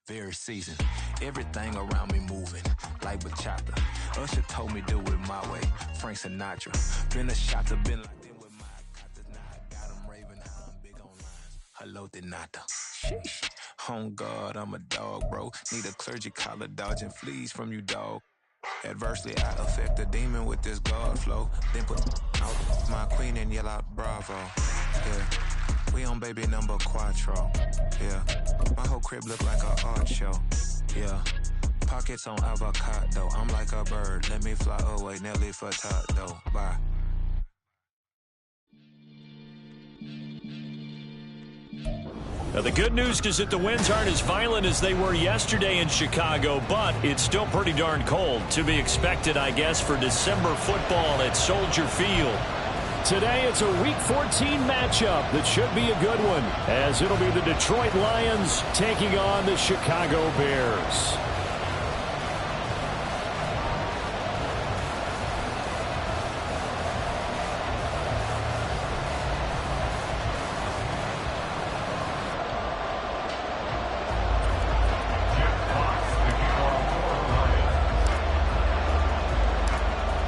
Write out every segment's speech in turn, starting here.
Very seasoned. Everything around me moving like bachata. Usher told me do it my way. Frank Sinatra. Been a shot to been like them with my cotas. Now I got them raving how I'm big on lines. Hello, Denata. Sheesh. On God, I'm a dog, bro. Need a clergy collar dodging fleas from you, dog. Adversely, I affect the demon with this God flow. Then put out my queen and yell out bravo. Yeah. We on baby number quattro. Yeah. My whole crib look like a art show. Yeah. Pockets on avocado. I'm like a bird. Let me fly away. Nelly Furtado. Bye. Now, the good news is that the winds aren't as violent as they were yesterday in Chicago, but it's still pretty darn cold. To be expected, I guess, for December football at Soldier Field. Today, it's a Week 14 matchup that should be a good one, as it'll be the Detroit Lions taking on the Chicago Bears.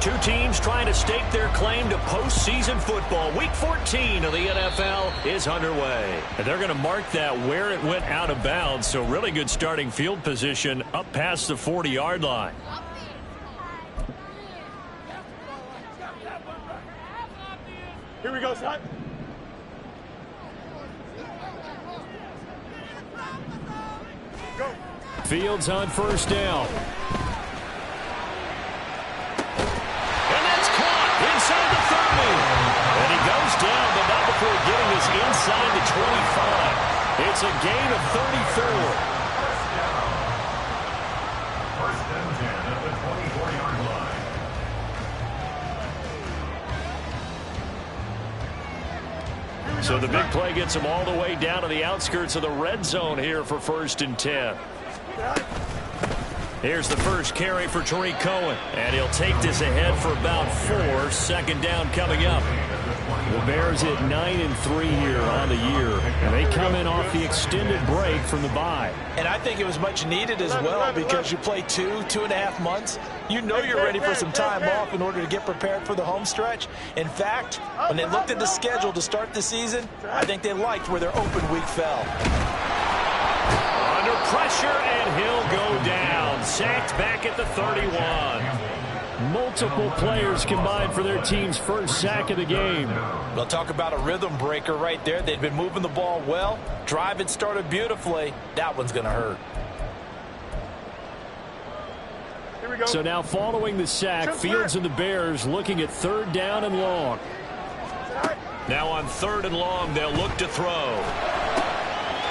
Two teams trying to stake their claim to postseason football. Week 14 of the NFL is underway. And they're going to mark that where it went out of bounds, so really good starting field position up past the 40-yard line. Here we go, son. Go. Fields on first down. Inside the 30. And he goes down, but not before getting us inside the 25. It's a gain of 34. First and 10 at the 24-yard line. So the big play gets him all the way down to the outskirts of the red zone here for first and 10. Here's the first carry for Tariq Cohen. And he'll take this ahead for about 4. Second down coming up. The Bears at 9-3 here on the year. And they come in off the extended break from the bye. And I think it was much needed as well, because you play 2.5 months. You know you're ready for some time off in order to get prepared for the home stretch. In fact, when they looked at the schedule to start the season, I think they liked where their open week fell. Under pressure, and he'll go down. Sacked back at the 31. Multiple players combined for their team's first sack of the game. We'll talk about a rhythm breaker right there. They've been moving the ball well. Drive had started beautifully. That one's going to hurt. Here we go. So now following the sack, Fields and the Bears looking at third down and long. Now on third and long, they'll look to throw.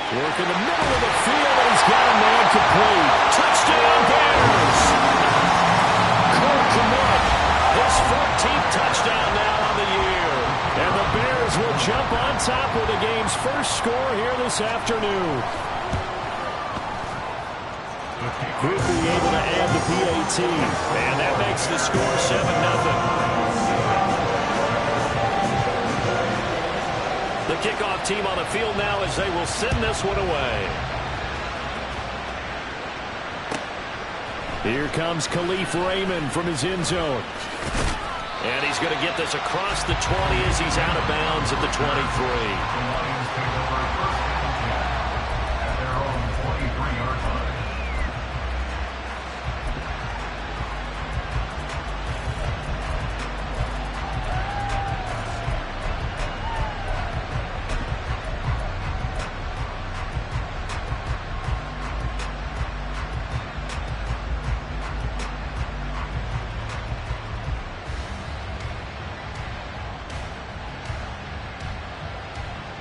Work in the middle of the field, and he's got a man complete. Touchdown, Bears! Cole Kmet, His 14th touchdown now on the year. and the Bears will jump on top with the game's first score here this afternoon. Quickly able to add the PAT. And that makes the score 7-0. The kickoff team on the field now as they will send this one away. Here comes Khalif Raymond from his end zone. And he's going to get this across the 20 as he's out of bounds at the 23. The Lions pick over first and 10 at their own 23-yard line.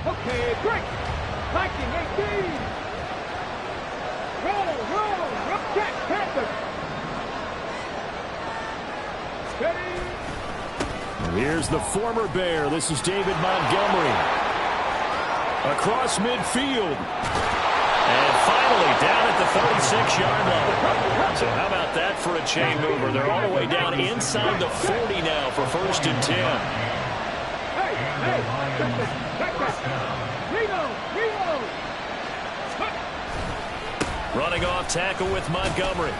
Okay, break. Viking 18. Roll. Check, Panthers. Steady. Here's the former Bear. This is David Montgomery. Across midfield. And finally down at the 36-yard line. So how about that for a chain mover? They're all the way down inside the 40 now for first and 10. Hey, check that. Reload. Running off tackle with Montgomery.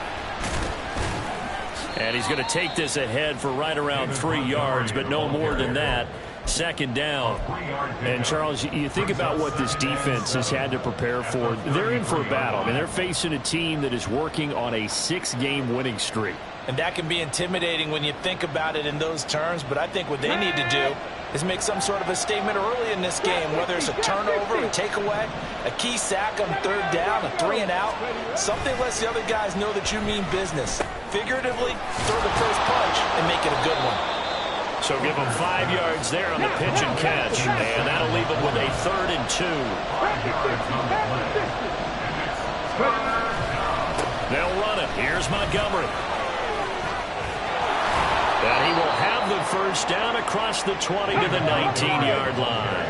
And he's going to take this ahead for right around 3 yards, but no more than that. Second down. And, Charles, you think about what this defense has had to prepare for. They're in for a battle. I mean, they're facing a team that is working on a 6-game winning streak. And that can be intimidating when you think about it in those terms, but I think what they need to do is make some sort of a statement early in this game, whether it's a turnover, a takeaway, a key sack on 3rd down, a 3-and-out. Something lets the other guys know that you mean business. Figuratively, throw the first punch and make it a good one. So give them 5 yards there on the pitch and catch, and that'll leave them with a 3rd and 2. They'll run it. Here's Montgomery. And he will have the first down across the 20 to the 19-yard line.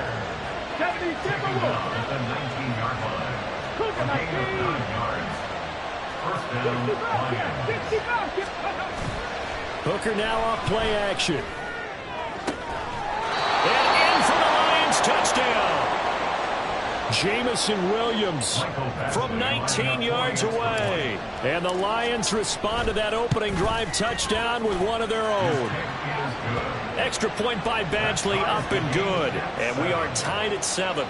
At the 19-yard line. A gain of 9 yards. First down, Lions. Hooker now off play action. And in for the Lions, touchdown. Jamison Williams from 19 yards away. And the Lions respond to that opening drive touchdown with one of their own. Extra point by Badgley, up and good. And we are tied at 7.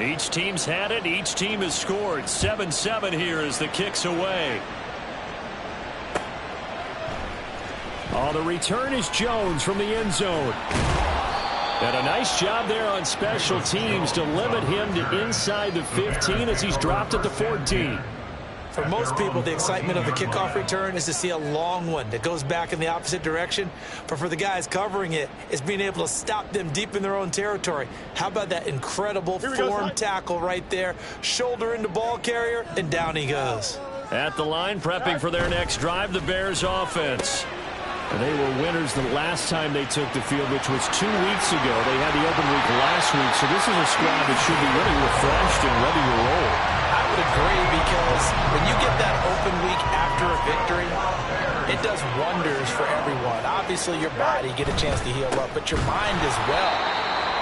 Each team's had it. Each team has scored. 7-7 here as the kick's away. Oh, the return is Jones from the end zone. And a nice job there on special teams to limit him to inside the 15 as he's dropped at the 14. For most people, the excitement of the kickoff return is to see a long one that goes back in the opposite direction. But for the guys covering it, it's being able to stop them deep in their own territory. How about that incredible form tackle right there? Shoulder into ball carrier, and down he goes. At the line, prepping for their next drive, the Bears offense. And they were winners the last time they took the field, which was 2 weeks ago. They had the open week last week, so this is a squad that should be really refreshed and ready to roll. I would agree, because when you get that open week after a victory, it does wonders for everyone. Obviously, your body, get a chance to heal up, but your mind as well.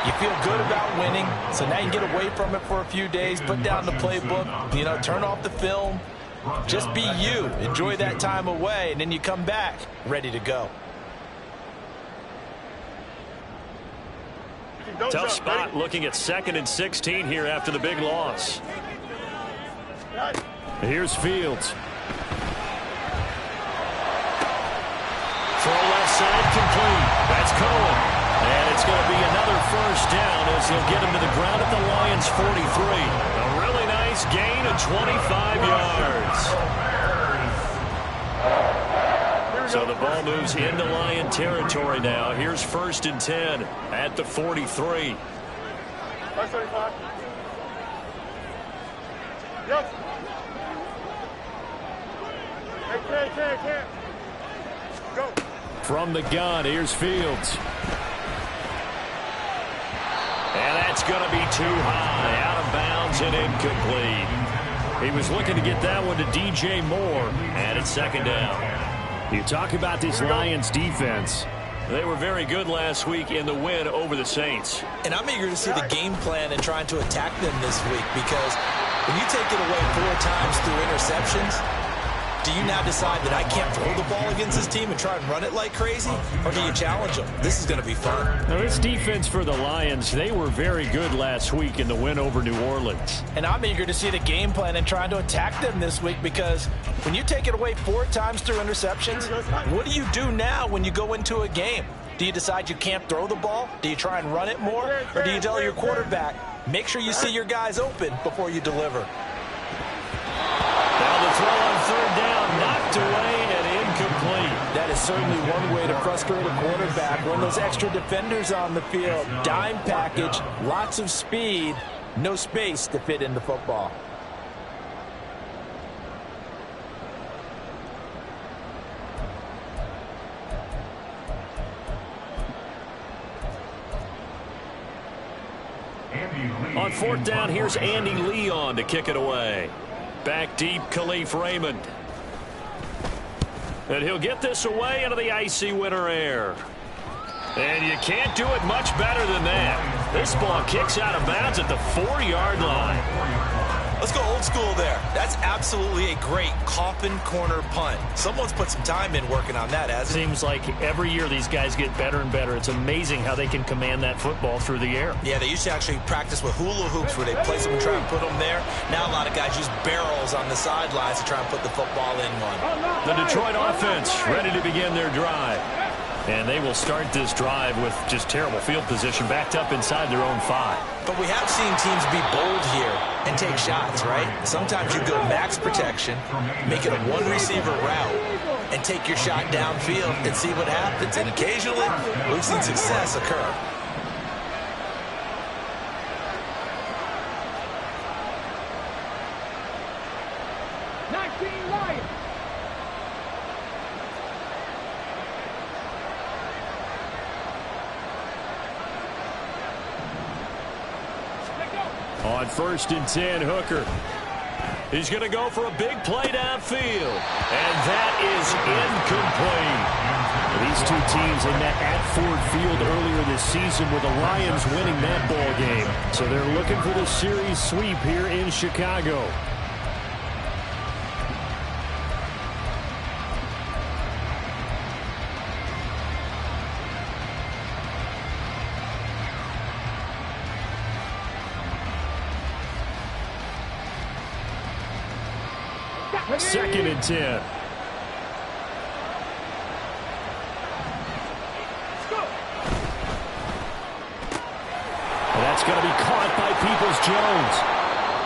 You feel good about winning, so now you get away from it for a few days, put down the playbook, turn off the film. Just be you. Enjoy that time away, and then you come back ready to go. Tough spot looking at 2nd and 16 here after the big loss. Here's Fields. Throw left side complete. That's Cohen. And it's going to be another first down as he'll get him to the ground at the Lions 43. A really nice gain of 25 yards. So the ball moves into Lion territory now. Here's 1st and 10 at the 43. Yes. Hey, go. From the gun, here's Fields. And that's going to be too high, out of bounds and incomplete. He was looking to get that one to DJ Moore, and it's 2nd down. You talk about this Lions defense. They were very good last week in the win over the Saints. And I'm eager to see the game plan and trying to attack them this week, because when you take it away 4 times through interceptions, do you now decide that I can't throw the ball against this team and try and run it like crazy? Or do you challenge them? This is going to be fun. Now, this defense for the Lions, they were very good last week in the win over New Orleans. And I'm eager to see the game plan and trying to attack them this week, because when you take it away 4 times through interceptions, what do you do now when you go into a game? Do you decide you can't throw the ball? Do you try and run it more? Or do you tell your quarterback, make sure you see your guys open before you deliver? Now the throw on 3rd down, knocked away and incomplete. That is certainly one way to frustrate a quarterback. Run those extra defenders on the field. Dime package, lots of speed, no space to fit in the football. On 4th down, here's Andy Leon to kick it away. Back deep, Khalif Raymond. And he'll get this away into the icy winter air. And you can't do it much better than that. This ball kicks out of bounds at the 4-yard line. Let's go old school there. That's absolutely a great coffin corner punt. Someone's put some time in working on that, hasn't it? Seems like every year these guys get better and better. It's amazing how they can command that football through the air. Yeah, they used to actually practice with hula hoops where they place them and try and put them there. Now a lot of guys use barrels on the sidelines to try and put the football in one. The Detroit offense ready to begin their drive. And they will start this drive with just terrible field position, backed up inside their own 5. But we have seen teams be bold here and take shots, right? Sometimes you go max protection, make it a one-receiver route, and take your shot downfield and see what happens. And occasionally, we've seen success occur. On 1st and 10, Hooker. He's going to go for a big play downfield. And that is incomplete. These two teams they met at Ford Field earlier this season with the Lions winning that ball game. So they're looking for the series sweep here in Chicago. Second and 10. And that's going to be caught by Peoples-Jones.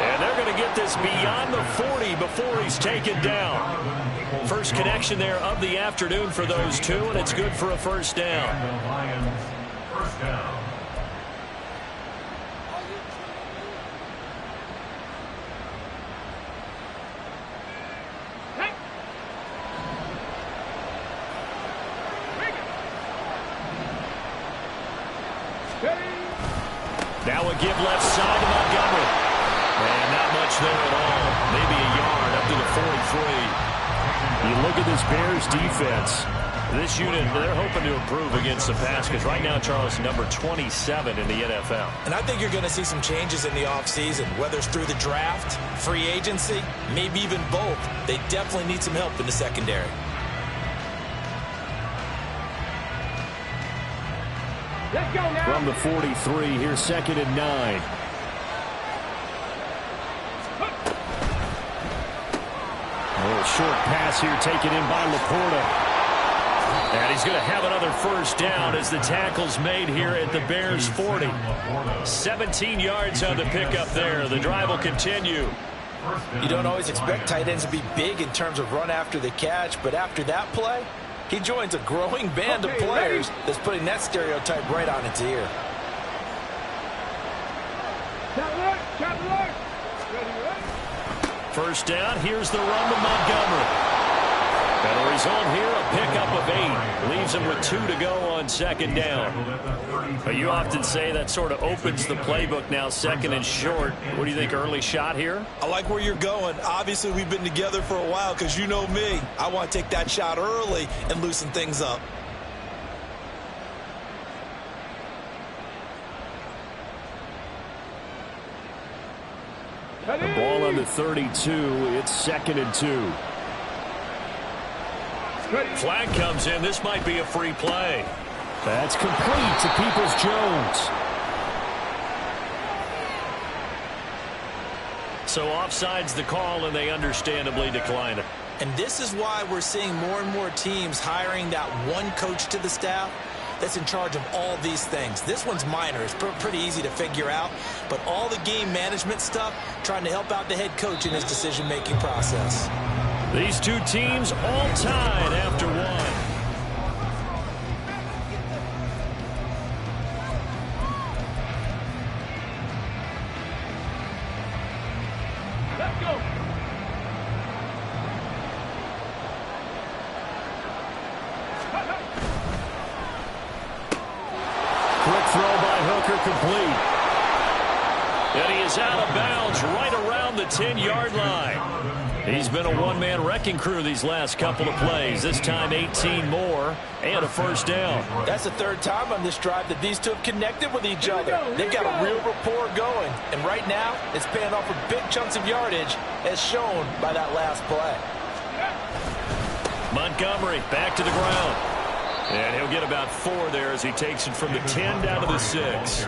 And they're going to get this beyond the 40 before he's taken down. First connection there of the afternoon for those two, and it's good for a first down. The Lions, first down. Now a give left side to Montgomery. And not much there at all. Maybe a yard up to the 43. You look at this Bears defense. This unit, they're hoping to improve against the pass because right now, Charles, number 27 in the NFL. And I think you're going to see some changes in the offseason, whether it's through the draft, free agency, maybe even both. They definitely need some help in the secondary. Let's go now. From the 43, here's 2nd and 9. A little short pass here taken in by Laporta. And he's going to have another first down as the tackle's made here at the Bears 40. 17 yards on the pickup there. The drive will continue. You don't always expect tight ends to be big in terms of run after the catch, but after that play, he joins a growing band of players that's putting that stereotype right on its ear. First down, here's the run to Montgomery. And the result here, a pickup of 8. Leaves him with 2 to go on 2nd down. But you often say that sort of opens the playbook now, 2nd and short. What do you think, early shot here? I like where you're going. Obviously, we've been together for a while because you know me. I want to take that shot early and loosen things up. The ball on the 32. It's 2nd and 2. Flag comes in. This might be a free play. That's complete to Peoples-Jones. So offside's the call, and they understandably decline it. And this is why we're seeing more and more teams hiring that one coach to the staff that's in charge of all these things. This one's minor. It's pretty easy to figure out. But all the game management stuff, trying to help out the head coach in his decision-making process. These two teams all tied after 1. Let's go. Quick throw by Hooker, complete. And he is out of bounds right around the 10-yard line. He's been a one-man wrecking crew these last couple of plays. This time 18 more and a first down. That's the third time on this drive that these two have connected with each other. They've got a real rapport going. And right now, it's paying off with big chunks of yardage as shown by that last play. Montgomery back to the ground. And he'll get about 4 there as he takes it from the 10 down to the 6.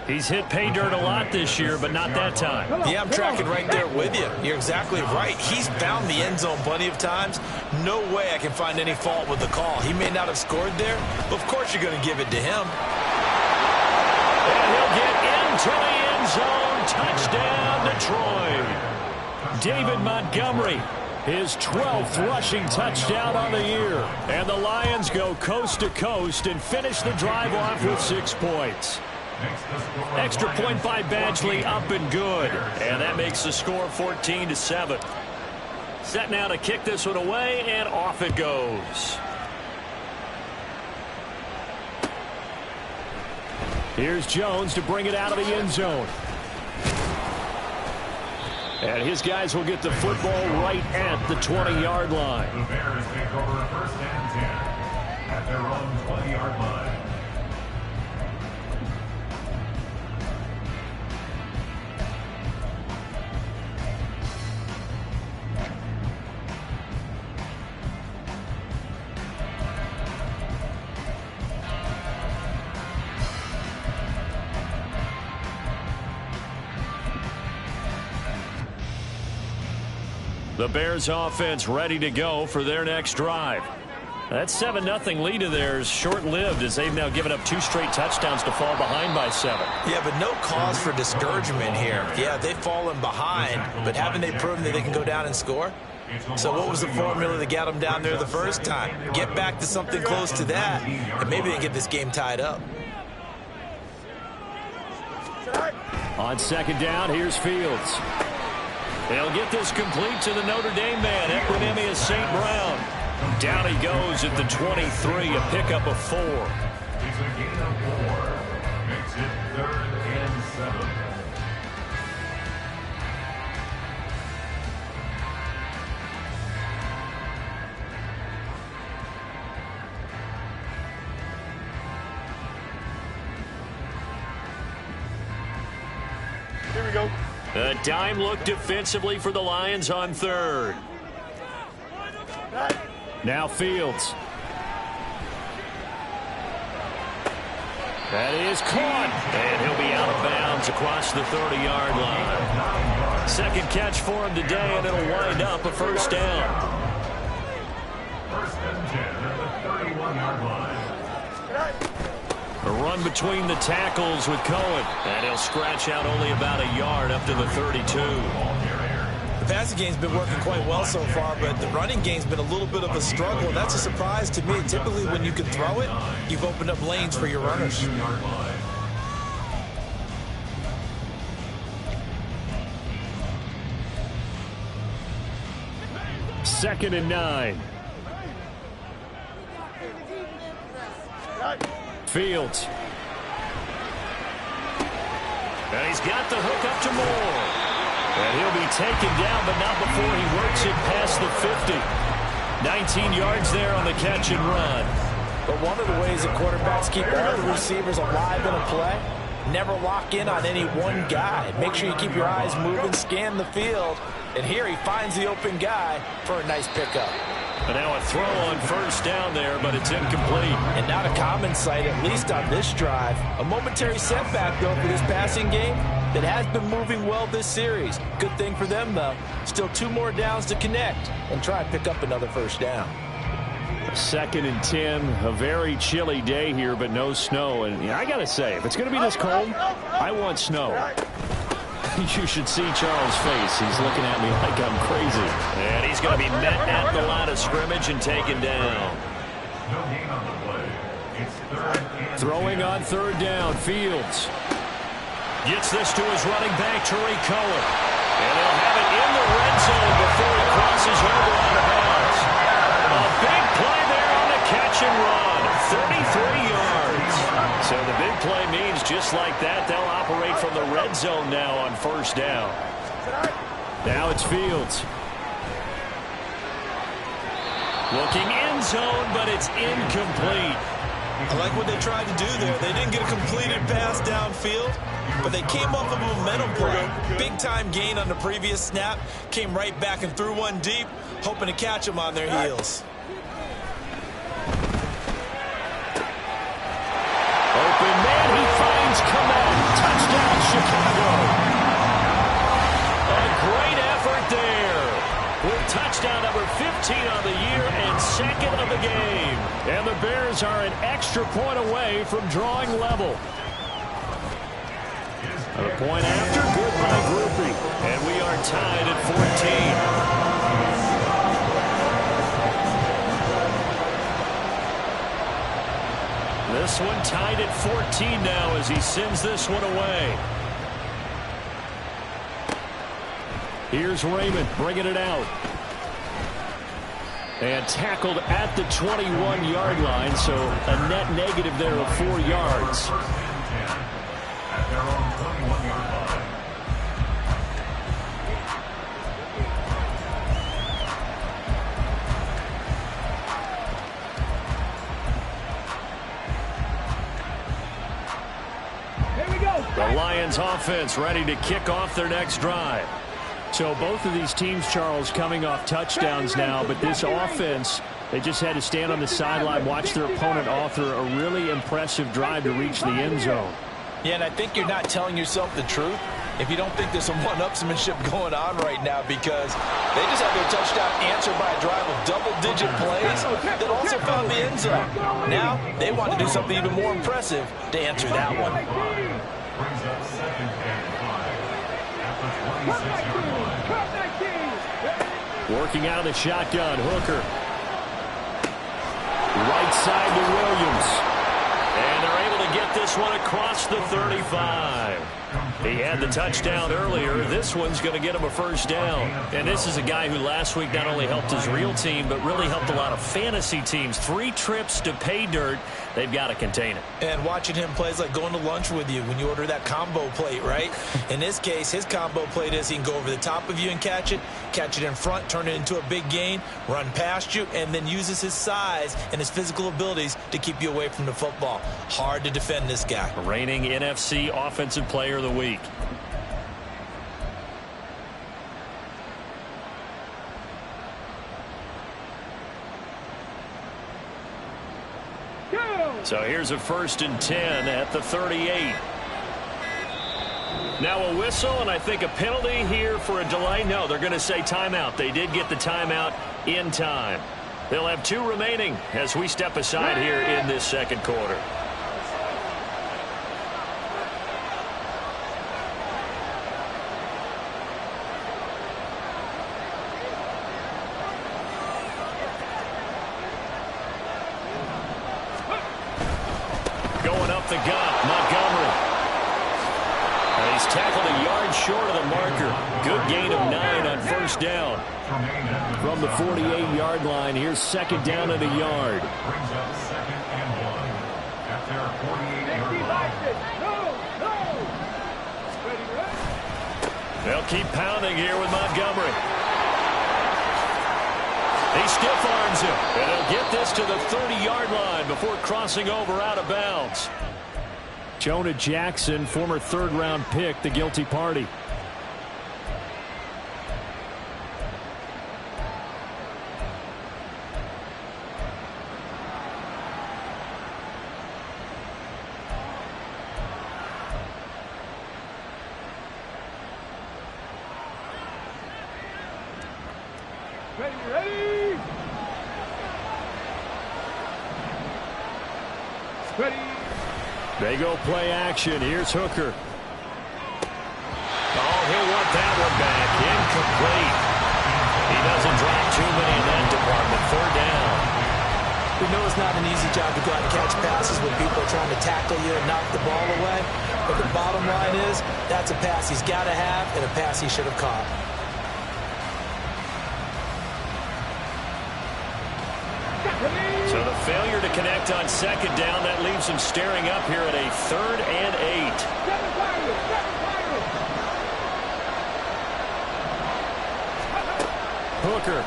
He's hit pay dirt a lot this year, but not that time. Yeah, I'm tracking right there with you. You're exactly right. He's found the end zone plenty of times. No way I can find any fault with the call. He may not have scored there, but of course you're going to give it to him. And he'll get into the end zone. Touchdown, Detroit. David Montgomery, his 12th rushing touchdown on the year. And the Lions go coast to coast and finish the drive off with 6 points. Extra point by Badgley, up and good. And that makes the score 14-7. Set now to kick this one away, and off it goes. Here's Jones to bring it out of the end zone. And his guys will get the football right at the 20-yard line. The Bears take over first and 10 at their own 20-yard line. The Bears offense ready to go for their next drive. That 7-0 lead of theirs short-lived as they've now given up 2 straight touchdowns to fall behind by 7. Yeah, but no cause for discouragement here. Yeah, they've fallen behind, but haven't they proven that they can go down and score? So what was the formula that got them down there the first time? Get back to something close to that, and maybe they get this game tied up. On second down, here's Fields. They'll get this complete to the Notre Dame man, Equanimeous St. Brown. Down he goes at the 23, a pickup of 4. It's a gain of 4. Makes it 3rd and 7. Here we go. A dime look defensively for the Lions on 3rd. Now Fields. That is caught. And he'll be out of bounds across the 30-yard line. Second catch for him today, and it'll wind up a first down. First and 10 at the 31-yard line. A run between the tackles with Cohen. And he'll scratch out only about a yard up to the 32. The passing game's been working quite well so far, but the running game's been a little bit of a struggle, and that's a surprise to me. Typically, when you can throw it, you've opened up lanes for your runners. Second and 9. Fields. And he's got the hook up to Moore. And he'll be taken down, but not before he works it past the 50. 19 yards there on the catch and run. But one of the ways that quarterbacks keep all the receivers alive in a play, never lock in on any one guy. Make sure you keep your eyes moving, scan the field. And here he finds the open guy for a nice pickup. And now a throw on first down there, but it's incomplete. And not a common sight, at least on this drive. A momentary setback, though, for this passing game that has been moving well this series. Good thing for them, though. Still 2 more downs to connect and try and pick up another first down. Second and 10, a very chilly day here, but no snow. And I got to say, if it's going to be this cold, I want snow. You should see Charles' face. He's looking at me like I'm crazy. And he's going to be met at the line of scrimmage and taken down. No gain on the play. It's 3rd and Throwing on 3rd down, Fields. Gets this to his running back, Tariq Cohen. And they'll have it in the red zone before he crosses over out of bounds. A big play there on the catch and run. 33 yards. So the big play means just like that, they'll operate from the red zone now on first down. Now it's Fields. Looking end zone, but it's incomplete. I like what they tried to do there. They didn't get a completed pass downfield, but they came off of a momentum play. Big-time gain on the previous snap. Came right back and threw one deep, hoping to catch them on their heels. Open man, he finds Kmet. Touchdown, Chicago. A great effort there. With touchdown number 15 on the year and second of the game. And the Bears are an extra point away from drawing level. A point after, good by Grupe. And we are tied at 14. This one tied at 14 now as he sends this one away. Here's Raymond bringing it out. And tackled at the 21-yard line, so a net negative there of 4 yards. At their own 21-yard line. The Lions offense ready to kick off their next drive. So both of these teams, Charles, coming off touchdowns now, but this offense, they just had to stand on the sideline, watch their opponent author a really impressive drive to reach the end zone. Yeah, and I think you're not telling yourself the truth if you don't think there's some one-upsmanship going on right now, because they just had their touchdown answered by a drive of double-digit plays that also found the end zone. Now they want to do something even more impressive to answer that one. Brings up 2nd and 5 at the 26-yard line. Working out of the shotgun, Hooker. Right side to Williams. And they're able to get this one across the 35. He had the touchdown earlier. This one's going to get him a first down. And this is a guy who last week not only helped his real team, but really helped a lot of fantasy teams. 3 trips to pay dirt. They've got to contain it. And watching him play is like going to lunch with you when you order that combo plate, right? In this case, his combo plate is he can go over the top of you and catch it in front, turn it into a big gain, run past you, and then uses his size and his physical abilities to keep you away from the football. Hard to defend this guy. Reigning NFC Offensive Player of the Week. So here's a 1st and 10 at the 38. Now a whistle, and I think a penalty here for a delay. No, they're going to say timeout. They did get the timeout in time. They'll have 2 remaining as we step aside here in this second quarter. Going up the gut, Montgomery. And he's tackled a yard short of the marker. Good gain of 9 on first down. From the 48-yard line, here's 2nd down and a yard. Brings up 2nd and 1 at their 48-yard line. They'll keep pounding here with Montgomery. He stiff arms him, and he'll get this to the 30-yard line before crossing over out of bounds. Jonah Jackson, former 3rd-round pick, the guilty party. They go play action. Here's Hooker. Oh, he'll want that one back. Incomplete. He doesn't drop too many in that department. 3rd down. We know it's not an easy job to go out and catch passes when people are trying to tackle you and knock the ball away. But the bottom line is that's a pass he's got to have and a pass he should have caught. So the failure to connect on 2nd down, that leaves him staring up here at a 3rd and 8. Hooker.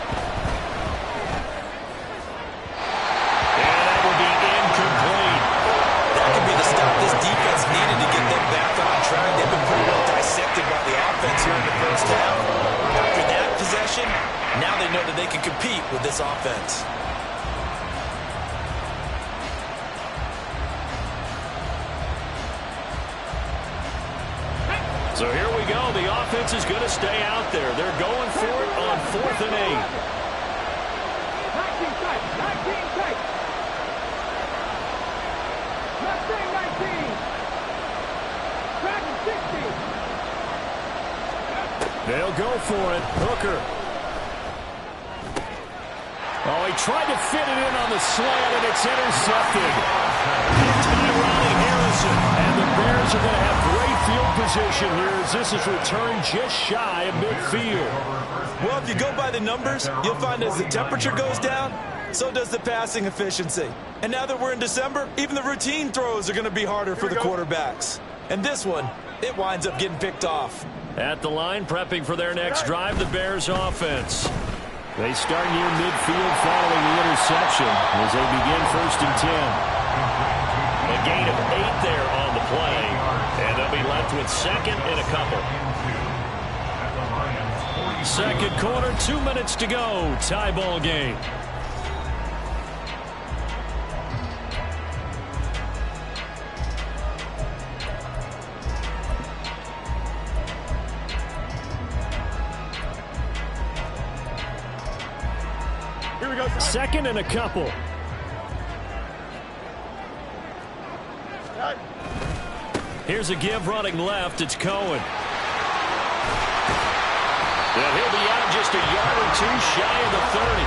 with this offense. So here we go. The offense is going to stay out there. They're going for it on 4th and 8. 19 tight. 19 tight. Mustang 19. Dragon 60. They'll go for it. Hooker. Oh, he tried to fit it in on the slant, and it's intercepted. Tyrone Harrison. And the Bears are going to have great field position here as this is returned just shy of midfield. Well, if you go by the numbers, you'll find as the temperature goes down, so does the passing efficiency. And now that we're in December, even the routine throws are going to be harder for the quarterbacks. And this one, it winds up getting picked off. At the line, prepping for their next drive, the Bears offense. They start near midfield following the interception as they begin 1st and 10. A gain of 8 there on the play, and they'll be left with 2nd and a couple. Second quarter, 2 minutes to go. Tie ball game. Here we go. 2nd and a couple. Here's a give running left. It's Cohen. And he'll be out just a yard or 2 shy of the 30.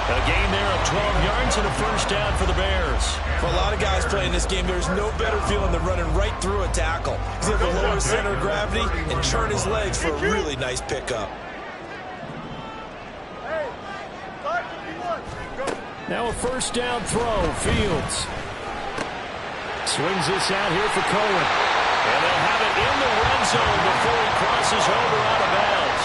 A gain there of 12 yards and a first down for the Bears. For a lot of guys playing this game, there's no better feeling than running right through a tackle. He's able to lower center of gravity and churn his legs for a really nice pickup. Hey, 551. Now a first down throw. Fields swings this out here for Cohen. And they'll have it in the red zone before he crosses over out of bounds.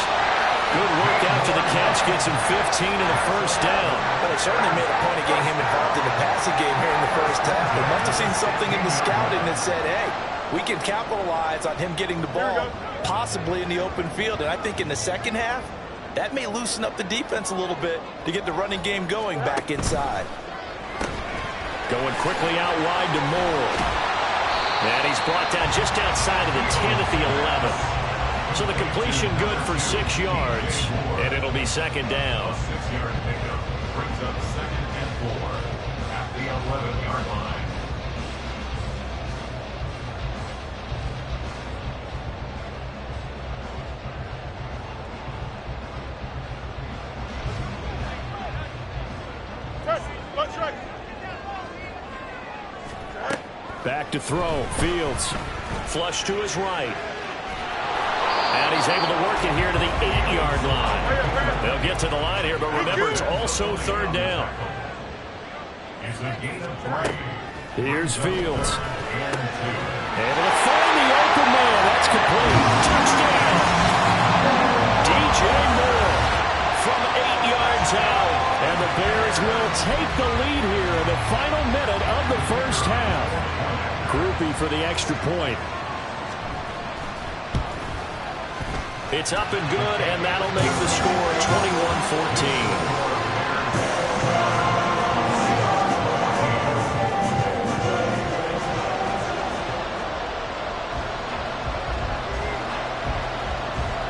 Good work after the catch. Gets him 15 and a first down. But they certainly made a point of getting him involved in the passing game here in the first half. They must have seen something in the scouting that said, hey, we can capitalize on him getting the ball, possibly in the open field. And I think in the second half, that may loosen up the defense a little bit to get the running game going back inside. Going quickly out wide to Moore. And he's brought down just outside of the 10 at the 11. So the completion good for 6 yards. And it'll be second down. 6-yard pickup brings up 2nd and 4 at the 11-yard line. Let's right. Back to throw. Fields. Flush to his right. And he's able to work it here to the 8-yard line. They'll get to the line here, but remember, it's also third down. It's a gain of 3. Here's Fields. 3rd and 2. Able to find the open man. That's complete. Touchdown. DJ Moore from 8 yards out. And the Bears will take the lead here in the final minute of the first half. Groupie for the extra point. It's up and good, and that'll make the score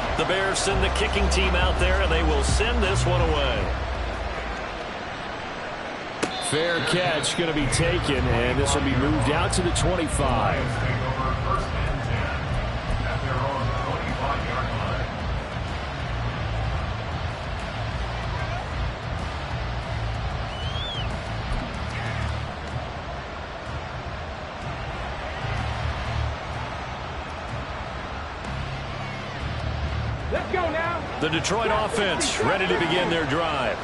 21-14. The Bears send the kicking team out there, and they will send this one away. Fair catch going to be taken, and this will be moved out to the 25. Take over 1st and 10 at their own 25-yard line. Let's go now. The Detroit offense ready to begin their drive.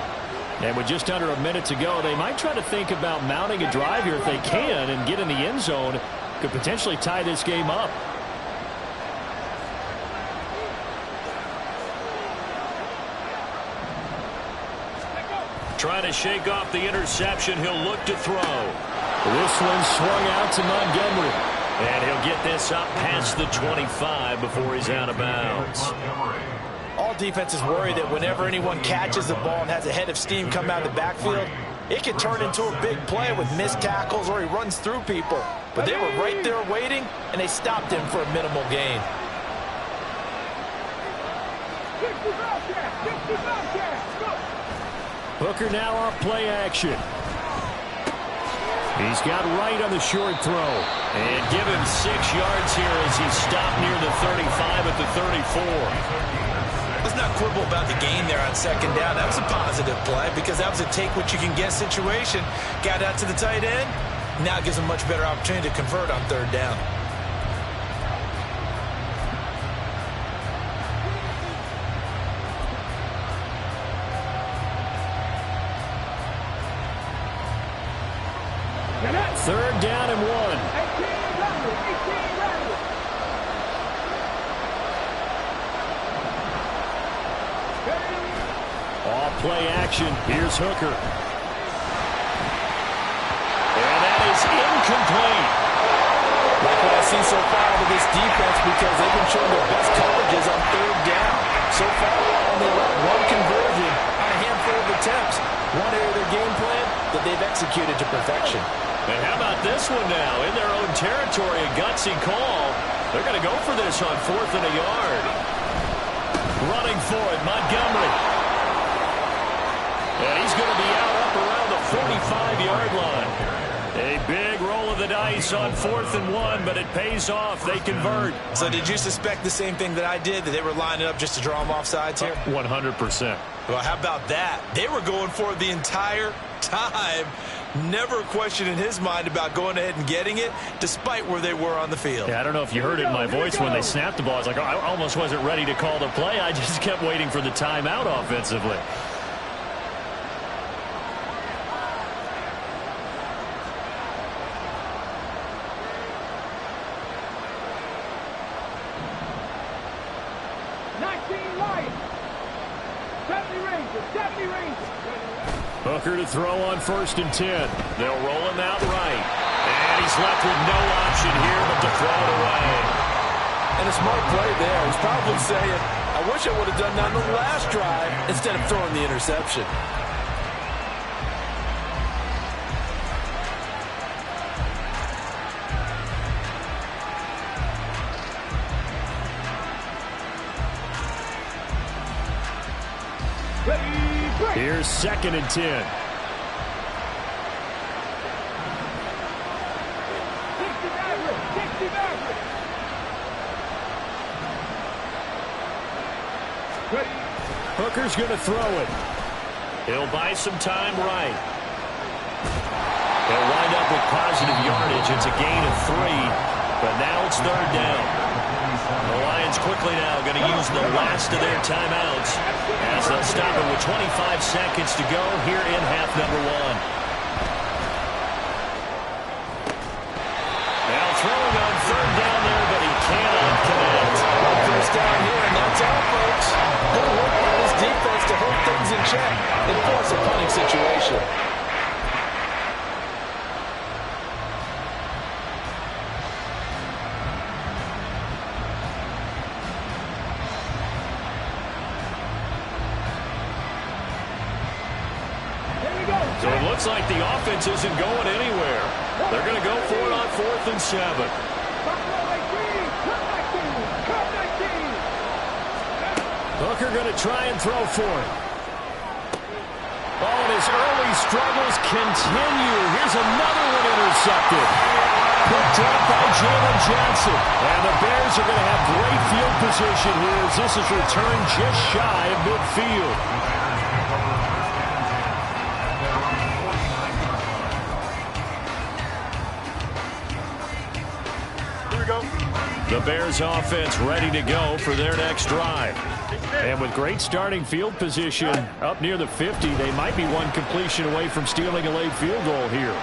And with just under a minute to go, they might try to think about mounting a drive here if they can and get in the end zone. Could potentially tie this game up. Trying to shake off the interception. He'll look to throw. This one swung out to Montgomery. And he'll get this up past the 25 before he's out of bounds. All defenses worry that whenever anyone catches the ball and has a head of steam come out of the backfield, it can turn into a big play with missed tackles or he runs through people. But they were right there waiting, and they stopped him for a minimal gain. Hooker now off play action. He's got right on the short throw. And give him 6 yards here as he stopped near the 35 at the 34. Let's not quibble about the gain there on second down. That was a positive play because that was a take-what-you-can-get situation. Got out to the tight end. Now gives him a much better opportunity to convert on third down. Third down and 1. 18 Randall. Off play action. Here's Hooker. And that is incomplete. Like what I've seen so far out of this defense because they've been showing their best coverages on third down. So far, only allowed 1 conversion on a handful of attempts. One area of their game plan that they've executed to perfection. And how about this one now? In their own territory, a gutsy call. They're going to go for this on 4th and a yard. Running for it, Montgomery. And he's going to be out up around the 45-yard line. A big roll of the dice on 4th and 1, but it pays off. They convert. So did you suspect the same thing that I did, that they were lining up just to draw them off sides here? 100%. Well, how about that? They were going for it the entire time. Never a question in his mind about going ahead and getting it, despite where they were on the field. Yeah, I don't know if you heard it in my voice when they snapped the ball. I was like, oh, I almost wasn't ready to call the play. I just kept waiting for the timeout offensively. Hooker to throw on 1st and 10. They'll roll him out right. And he's left with no option here but to throw it away. And a smart play there. He's probably saying, I wish I would have done that on the last drive instead of throwing the interception. Here's 2nd and 10. Hooker's going to throw it. He'll buy some time right. They'll wind up with positive yardage. It's a gain of 3, but now it's 3rd down. The Lions quickly now going to use the last of their timeouts as they'll stop it with 25 seconds to go here in half number 1. Now throwing on 3rd down there, but he cannot connect. First down here, and that's all, folks. Good work by this defense to hold things in check and force a punting situation. So it looks like the offense isn't going anywhere. They're going to go for it on 4th and 7. Hooker going to try and throw for it. Oh, and his early struggles continue. Here's another one intercepted. Picked up by Jalen Johnson. And the Bears are going to have great field position here as this is returned just shy of midfield. The Bears offense ready to go for their next drive. And with great starting field position up near the 50, they might be one completion away from stealing a late field goal here.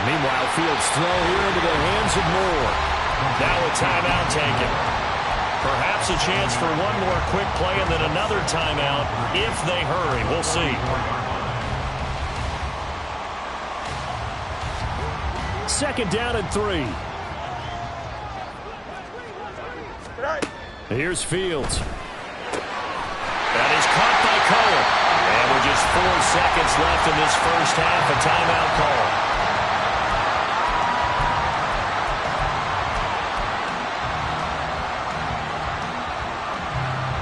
Meanwhile, Fields throw here into the hands of Moore. Now a timeout taken. Perhaps a chance for one more quick play and then another timeout if they hurry. We'll see. Second down and 3. Here's Fields. That is caught by Cohen. And with just 4 seconds left in this first half, a timeout call.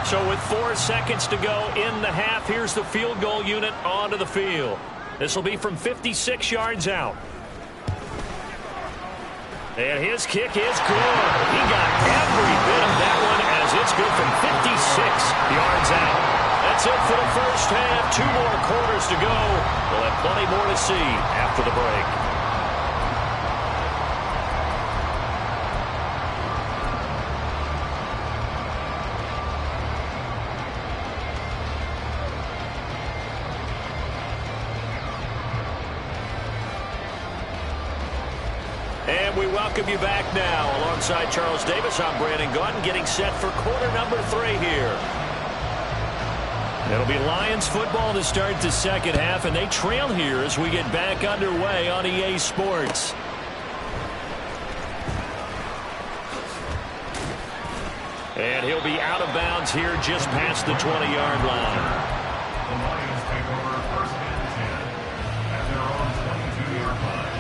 So with 4 seconds to go in the half, here's the field goal unit onto the field. This will be from 56 yards out. And his kick is good. He got every bit of that one as it's good from 56 yards out. That's it for the first half. 2 more quarters to go. We'll have plenty more to see after the break. And we welcome you back now. Alongside Charles Davis, I'm Brandon Gaudin, getting set for quarter number 3 here. It'll be Lions football to start the second half, and they trail here as we get back underway on EA Sports. And he'll be out of bounds here just past the 20-yard line. The Lions take over first and 10 at their own 22-yard line.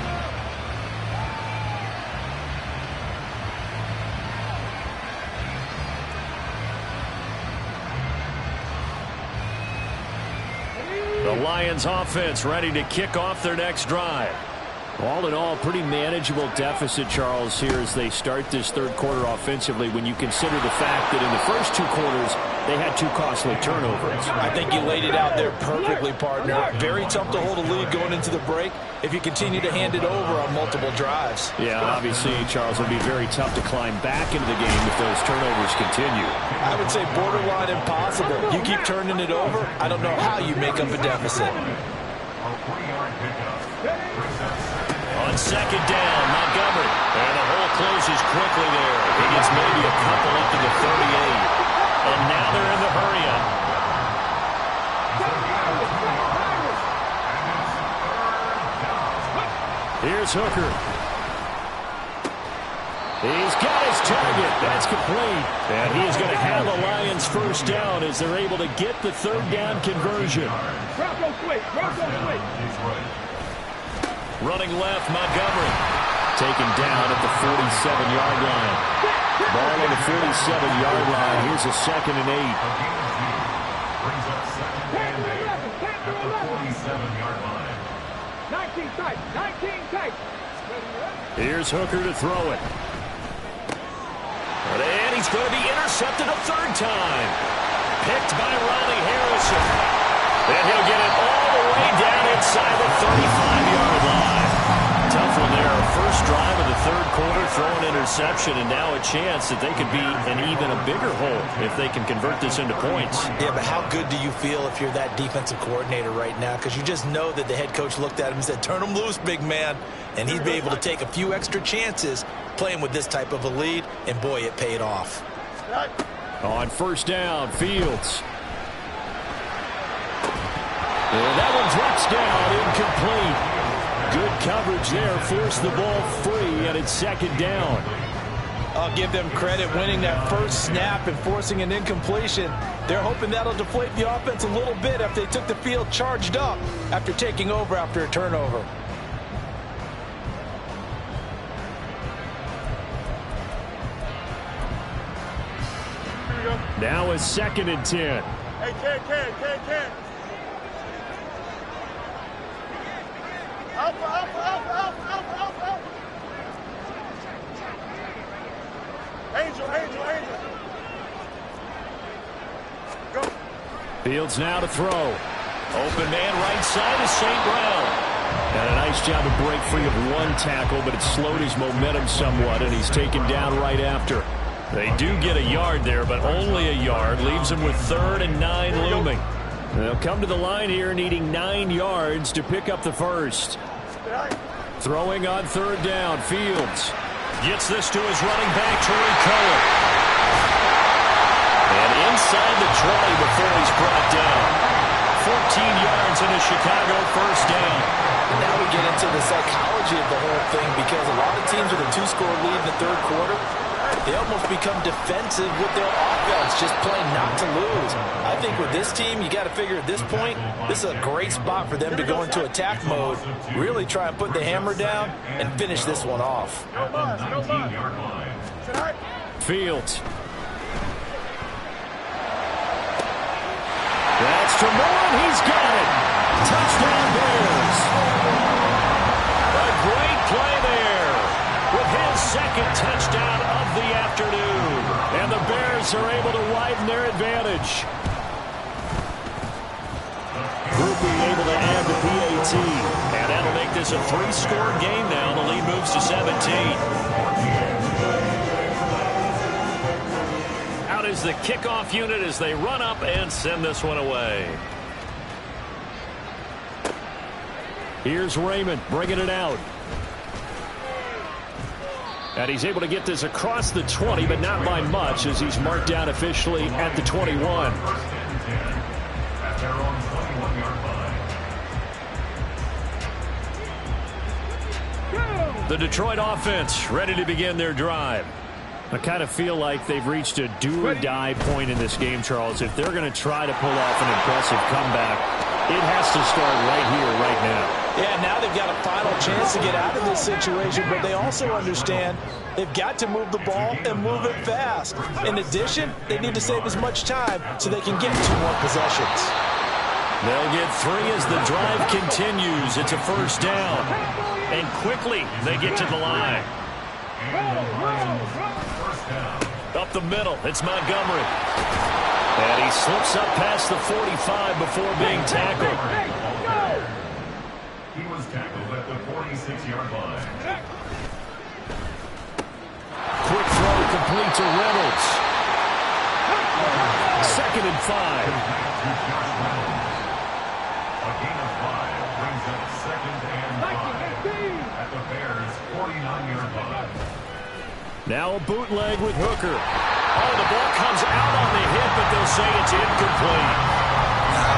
The Lions offense ready to kick off their next drive. All in all, pretty manageable deficit, Charles, here as they start this third quarter offensively when you consider the fact that in the first 2 quarters, they had 2 costly turnovers. I think you laid it out there perfectly, partner. Very tough to hold a lead going into the break if you continue to hand it over on multiple drives. Yeah, obviously, Charles, it would be very tough to climb back into the game if those turnovers continue. I would say borderline impossible. You keep turning it over, I don't know how you make up a deficit. On second down, Montgomery. And the hole closes quickly there. He gets maybe a couple up to the 38. And now they're in the hurry-up. Here's Hooker. He's got his target. That's complete. And he is going to have the Lions first down as they're able to get the third down conversion. Bronco switch. Bronco switch. Running left, Montgomery. Taken down at the 47-yard line. Ball on the 47-yard line. Here's a 2nd and 8. Brings up 2nd and 8 at the 47-yard line. 19 tight. 19 tight. Here's Hooker to throw it. And he's going to be intercepted a 3rd time. Picked by Riley Harrison. And he'll get it all the way down inside the 35-yard line. Tough one there. First drive of the third quarter, throw an interception, and now a chance that they could be in even a bigger hole if they can convert this into points. Yeah, but how good do you feel if you're that defensive coordinator right now? Because you just know that the head coach looked at him and said, turn him loose, big man. And he'd be able to take a few extra chances playing with this type of a lead, and boy, it paid off. On first down, Fields. And that one drops down, incomplete. Good coverage there, forced the ball free, and it's 2nd down. I'll give them credit winning that first snap and forcing an incompletion. They're hoping that'll deflate the offense a little bit if they took the field charged up after taking over after a turnover. Now it's 2nd and 10. Hey, Ken. Alpha. Angel. Go. Fields now to throw. Open man right side is St. Brown. And a nice job to break free of 1 tackle, but it slowed his momentum somewhat, and he's taken down right after. They do get a yard there, but only a yard. Leaves him with 3rd and 9 looming. They'll come to the line here needing 9 yards to pick up the first. Throwing on 3rd down, Fields. Gets this to his running back, Tariq Cohen. And inside the 20 before he's brought down. 14 yards in a Chicago first down. And now we get into the psychology of the whole thing, because a lot of teams with a 2-score lead in the third quarter, they almost become defensive with their offense, just playing not to lose. I think with this team, you got to figure at this point, this is a great spot for them to go into attack mode, really try and put the hammer down and finish this one off. Fields. That's to Moore, and he's got it. Touchdown Bears. A great play there with his second touchdown of the afternoon. And the Bears are able to widen their advantage. Grupe able to add the PAT. And that'll make this a 3-score game now. The lead moves to 17. Is the kickoff unit as they run up and send this one away. Here's Raymond bringing it out. And he's able to get this across the 20, but not by much as he's marked down officially at the 21. The Detroit offense ready to begin their drive. I kind of feel like they've reached a do-or-die point in this game, Charles. If they're going to try to pull off an impressive comeback, it has to start right here, right now. Yeah, now they've got a final chance to get out of this situation, but they also understand they've got to move the ball and move it fast. In addition, they need to save as much time so they can get 2 more possessions. They'll get 3 as the drive continues. It's a first down. And quickly, they get to the line. Up the middle, it's Montgomery. And he slips up past the 45 before being tackled. He was tackled at the 46-yard line. Quick throw complete to Reynolds. 2nd and 5. A gain of 5 brings up 2nd and 5 at the Bears' 49-yard line. Now a bootleg with Hooker. Oh, the ball comes out on the hip, but they'll say it's incomplete.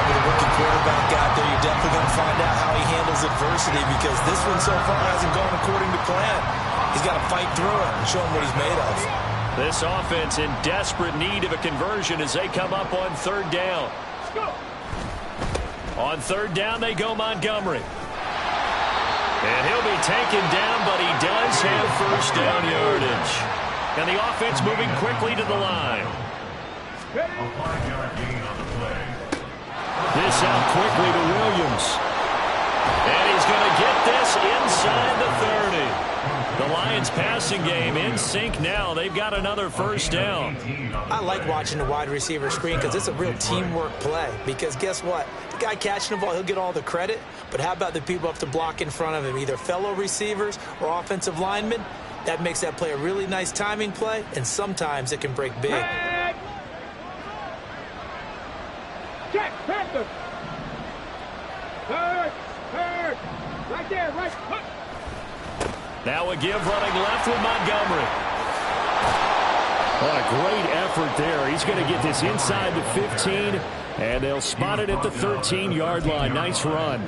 With a rookie quarterback out there, you're definitely going to find out how he handles adversity because this one so far hasn't gone according to plan. He's got to fight through it and show him what he's made of. This offense in desperate need of a conversion as they come up on 3rd down. On 3rd down, they go Montgomery. And he'll be taken down, but he does have first down yardage. And the offense moving quickly to the line. A 5-yard gain on the play. This out quickly to Williams. And he's going to get this inside the 30. The Lions passing game in sync now. They've got another first down. I like watching the wide receiver screen because it's a real teamwork play. Because guess what? The guy catching the ball, he'll get all the credit. But how about the people up to block in front of him, either fellow receivers or offensive linemen? That makes that play a really nice timing play, and sometimes it can break big. Check, Panther. Third. Right there, right. Hook. Now a give running left with Montgomery. What a great effort there. He's going to get this inside the 15, and they'll spot it at the 13-yard line. Nice run.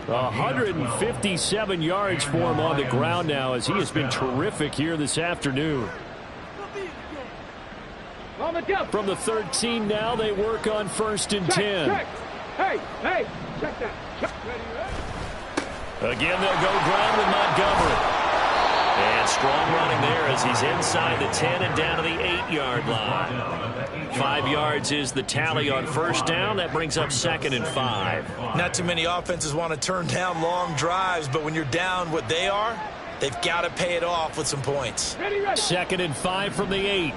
157 yards for him on the ground now as he has been terrific here this afternoon. From the 13 now, they work on 1st and 10. Check. Hey, check that. Check. Again, they'll go ground with Montgomery. And strong running there as he's inside the 10 and down to the 8-yard line. 5 yards is the tally on first down. That brings up 2nd and 5. Not too many offenses want to turn down long drives, but when you're down what they are, they've got to pay it off with some points. 2nd and 5 from the 8.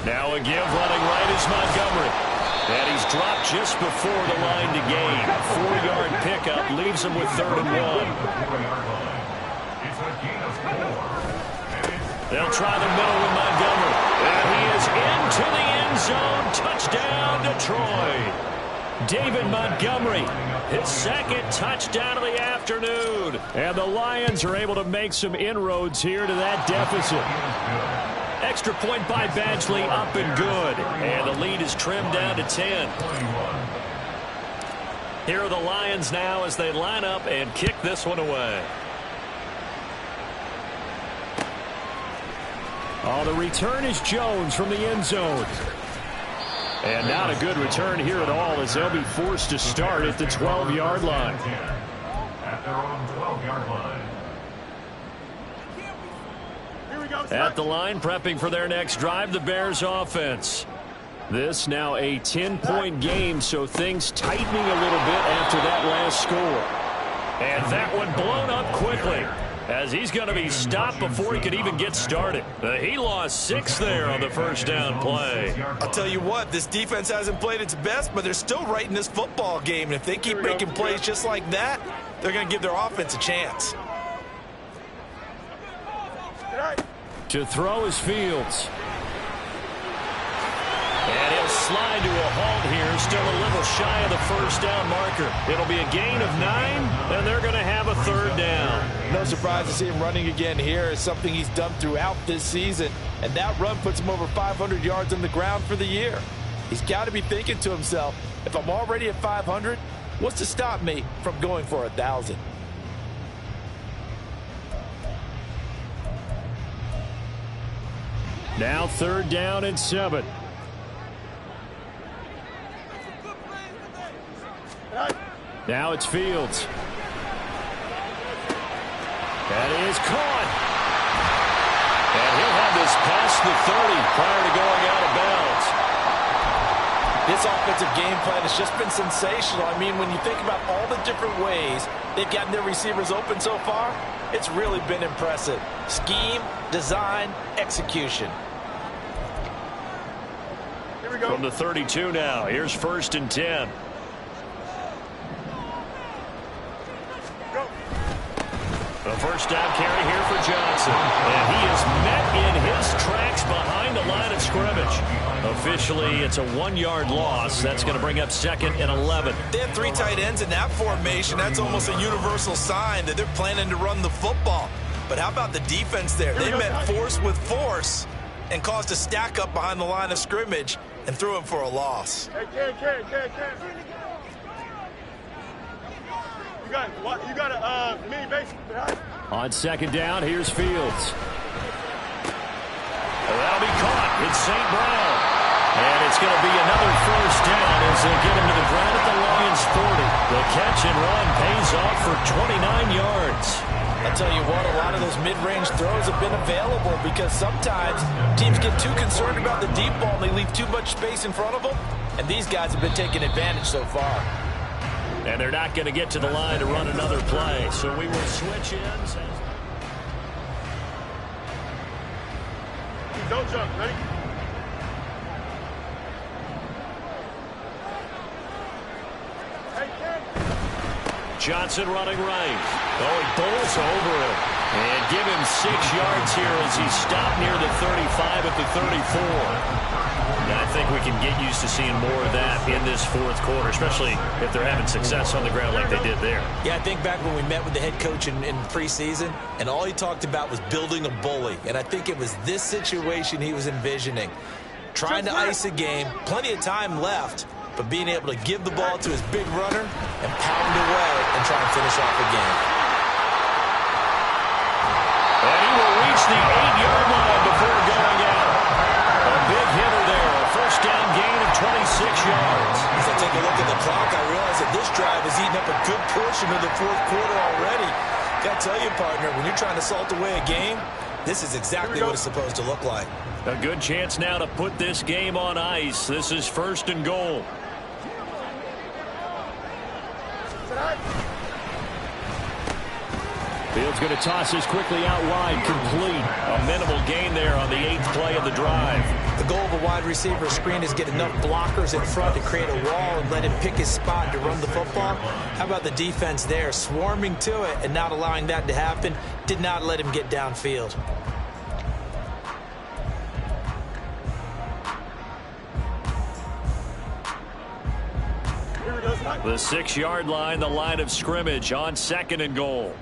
Now a give running right is Montgomery. And he's dropped just before the line to gain. 4-yard pickup leaves him with 3rd and 1. They'll try the middle with Montgomery. And he is into the end zone. Touchdown, Detroit. David Montgomery, his 2nd touchdown of the afternoon. And the Lions are able to make some inroads here to that deficit. Extra point by Badgley, up and good. And the lead is trimmed down to 10. Here are the Lions now as they line up and kick this one away. Oh, the return is Jones from the end zone. And not a good return here at all as they'll be forced to start at the 12-yard line. At their own 12-yard line. At the line, prepping for their next drive, the Bears offense. This now a 10-point game, so things tightening a little bit after that last score. And that one blown up quickly as he's going to be stopped before he could even get started. He lost 6 there on the first down play. I'll tell you what, this defense hasn't played its best, but they're still right in this football game. And if they keep making plays just like that, they're going to give their offense a chance. To throw is Fields. And he'll slide to a halt here, still a little shy of the first down marker. It'll be a gain of 9, and they're going to have a third down. No surprise to see him running again here. It's something he's done throughout this season. And that run puts him over 500 yards on the ground for the year. He's got to be thinking to himself, if I'm already at 500, what's to stop me from going for 1,000? Now 3rd down and 7. Now it's Fields. That is caught. And he'll have this past the 30 prior to going out of bounds. This offensive game plan has just been sensational. I mean, when you think about all the different ways they've gotten their receivers open so far, it's really been impressive. Scheme, design, execution. Here we go. From the 32 now, here's 1st and 10. A first down carry here for Johnson. And he is met in his tracks behind the line of scrimmage. Officially, it's a 1-yard loss. That's going to bring up 2nd and 11. They have 3 tight ends in that formation. That's almost a universal sign that they're planning to run the football. But how about the defense there? They met force with force and caused a stack up behind the line of scrimmage and threw him for a loss. Hey, Ken. You got a mini base. On 2nd down, here's Fields. That'll be caught. It's St. Brown. And it's going to be another first down as they get him to the ground at the Lions 40. The catch and run pays off for 29 yards. I'll tell you what, a lot of those mid-range throws have been available because sometimes teams get too concerned about the deep ball and they leave too much space in front of them. And these guys have been taking advantage so far. And they're not going to get to the line to run another play. So we will switch ends. Don't jump. Ready? Hey, Ken. Johnson running right. Oh, he bowls over him. And give him 6 yards here as he stopped near the 35 at the 34. I think we can get used to seeing more of that in this 4th quarter, especially if they're having success on the ground like they did there. Yeah, I think back when we met with the head coach in preseason, and all he talked about was building a bully. And I think it was this situation he was envisioning. Trying to ice a game, plenty of time left, but being able to give the ball to his big runner and pound away and try and finish off the game. And he will reach the 8-yard line before going out. A big hitter there. A first down gain of 26 yards. As I take a look at the clock, I realize that this drive has eaten up a good portion of the 4th quarter already. Got to tell you, partner, when you're trying to salt away a game, this is exactly what it's supposed to look like. A good chance now to put this game on ice. This is 1st and goal. Fields going to toss this quickly out wide, complete. A minimal gain there on the 8th play of the drive. The goal of a wide receiver screen is get enough blockers in front to create a wall and let him pick his spot to run the football. How about the defense there, swarming to it and not allowing that to happen? Did not let him get downfield. The 6-yard line, the line of scrimmage on 2nd and goal.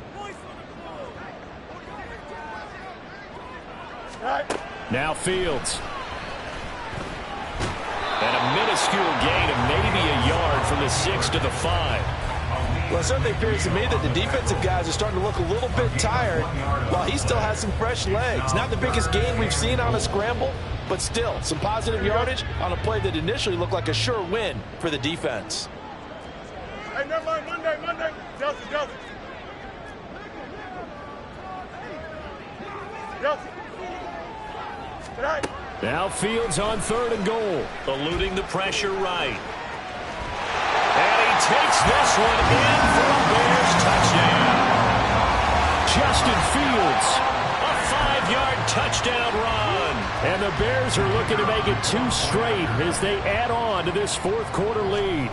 Now Fields. And a minuscule gain of maybe a yard from the 6 to the 5. Well, it certainly appears to me that the defensive guys are starting to look a little bit tired while he still has some fresh legs. Not the biggest gain we've seen on a scramble, but still some positive yardage on a play that initially looked like a sure win for the defense. Hey, never mind. Monday. Delta. Tonight. Now Fields on 3rd and goal. Eluding the pressure right. And he takes this one in for a Bears touchdown. Justin Fields, a 5-yard touchdown run. And the Bears are looking to make it 2 straight as they add on to this 4th quarter lead.